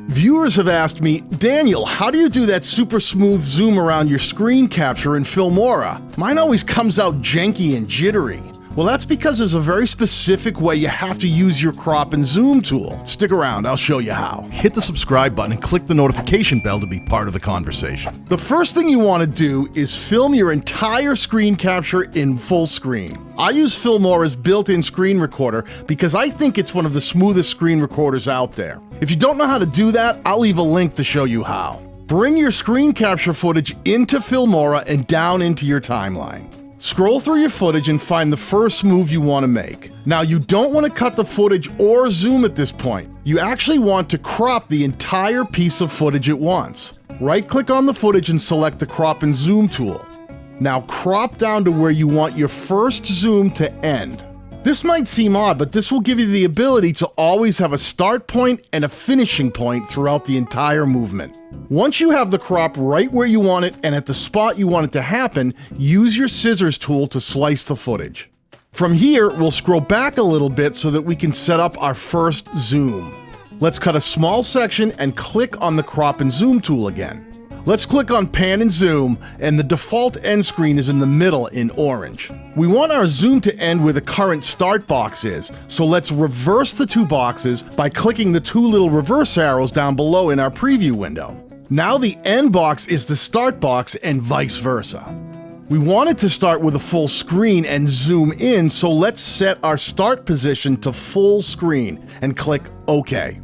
Viewers have asked me, Daniel, how do you do that super smooth zoom around your screen capture in Filmora? Mine always comes out janky and jittery. Well, that's because there's a very specific way you have to use your crop and zoom tool. Stick around, I'll show you how. Hit the subscribe button and click the notification bell to be part of the conversation. The first thing you want to do is film your entire screen capture in full screen. I use Filmora's built-in screen recorder because I think it's one of the smoothest screen recorders out there. If you don't know how to do that, I'll leave a link to show you how. Bring your screen capture footage into Filmora and down into your timeline. Scroll through your footage and find the first move you want to make. Now, you don't want to cut the footage or zoom at this point. You actually want to crop the entire piece of footage at once. Right-click on the footage and select the crop and zoom tool. Now crop down to where you want your first zoom to end. This might seem odd, but this will give you the ability to always have a start point and a finishing point throughout the entire movement. Once you have the crop right where you want it and at the spot you want it to happen, use your scissors tool to slice the footage. From here, we'll scroll back a little bit so that we can set up our first zoom. Let's cut a small section and click on the crop and zoom tool again. Let's click on pan and zoom, and the default end screen is in the middle in orange. We want our zoom to end where the current start box is, so let's reverse the two boxes by clicking the two little reverse arrows down below in our preview window. Now the end box is the start box and vice versa. We want it to start with a full screen and zoom in, so let's set our start position to full screen and click OK.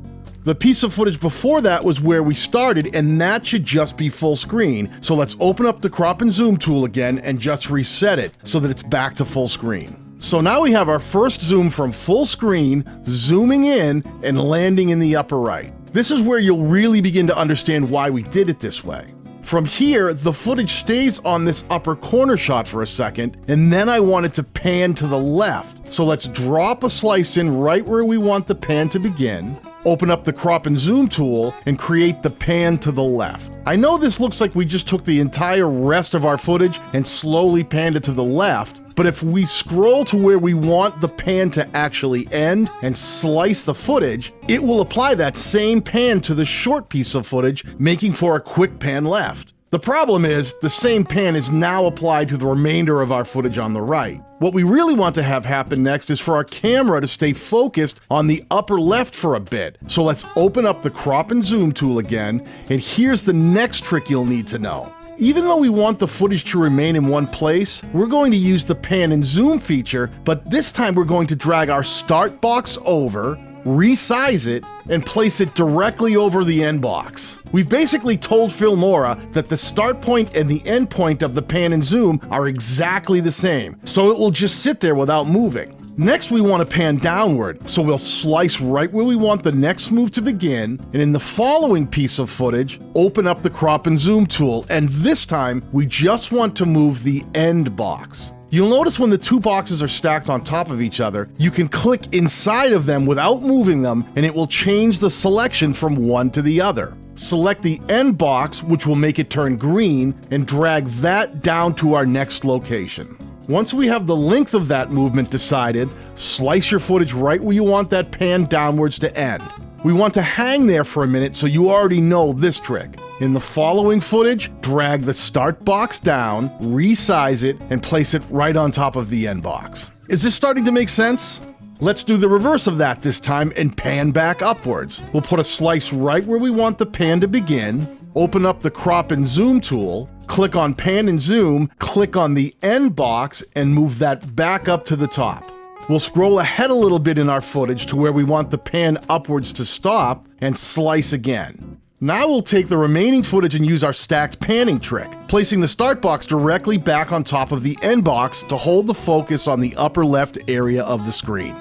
The piece of footage before that was where we started, and that should just be full screen. So let's open up the crop and zoom tool again and just reset it so that it's back to full screen. So now we have our first zoom from full screen, zooming in and landing in the upper right. This is where you'll really begin to understand why we did it this way. From here, the footage stays on this upper corner shot for a second, and then I want it to pan to the left. So let's drop a slice in right where we want the pan to begin. Open up the crop and zoom tool and create the pan to the left. I know this looks like we just took the entire rest of our footage and slowly panned it to the left, but if we scroll to where we want the pan to actually end and slice the footage, it will apply that same pan to the short piece of footage, making for a quick pan left. The problem is, the same pan is now applied to the remainder of our footage on the right. What we really want to have happen next is for our camera to stay focused on the upper left for a bit. So let's open up the crop and zoom tool again, and here's the next trick you'll need to know. Even though we want the footage to remain in one place, we're going to use the pan and zoom feature, but this time we're going to drag our start box over, resize it, and place it directly over the end box. We've basically told Filmora that the start point and the end point of the pan and zoom are exactly the same, so it will just sit there without moving. Next, we want to pan downward, so we'll slice right where we want the next move to begin, and in the following piece of footage, open up the crop and zoom tool, and this time, we just want to move the end box. You'll notice when the two boxes are stacked on top of each other, you can click inside of them without moving them, and it will change the selection from one to the other. Select the end box, which will make it turn green, and drag that down to our next location. Once we have the length of that movement decided, slice your footage right where you want that pan downwards to end. We want to hang there for a minute, so you already know this trick. In the following footage, drag the start box down, resize it, and place it right on top of the end box. Is this starting to make sense? Let's do the reverse of that this time and pan back upwards. We'll put a slice right where we want the pan to begin, open up the crop and zoom tool, click on pan and zoom, click on the end box, and move that back up to the top. We'll scroll ahead a little bit in our footage to where we want the pan upwards to stop and slice again. Now we'll take the remaining footage and use our stacked panning trick, placing the start box directly back on top of the end box to hold the focus on the upper left area of the screen.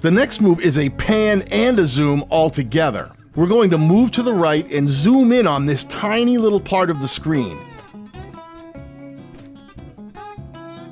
The next move is a pan and a zoom all together. We're going to move to the right and zoom in on this tiny little part of the screen.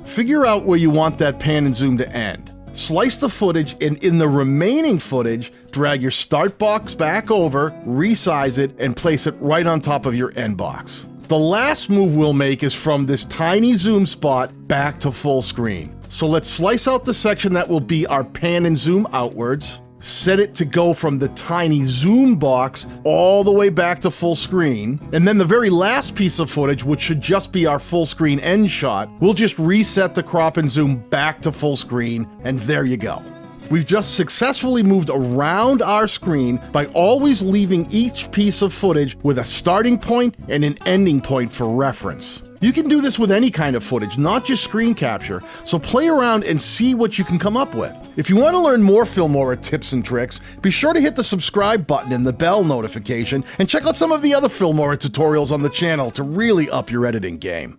Figure out where you want that pan and zoom to end. Slice the footage, and in the remaining footage, drag your start box back over, resize it, and place it right on top of your end box. The last move we'll make is from this tiny zoom spot back to full screen. So let's slice out the section that will be our pan and zoom outwards, set it to go from the tiny zoom box all the way back to full screen, and then the very last piece of footage, which should just be our full screen end shot, we'll just reset the crop and zoom back to full screen, and there you go. We've just successfully moved around our screen by always leaving each piece of footage with a starting point and an ending point for reference. You can do this with any kind of footage, not just screen capture, so play around and see what you can come up with. If you want to learn more Filmora tips and tricks, be sure to hit the subscribe button and the bell notification, and check out some of the other Filmora tutorials on the channel to really up your editing game.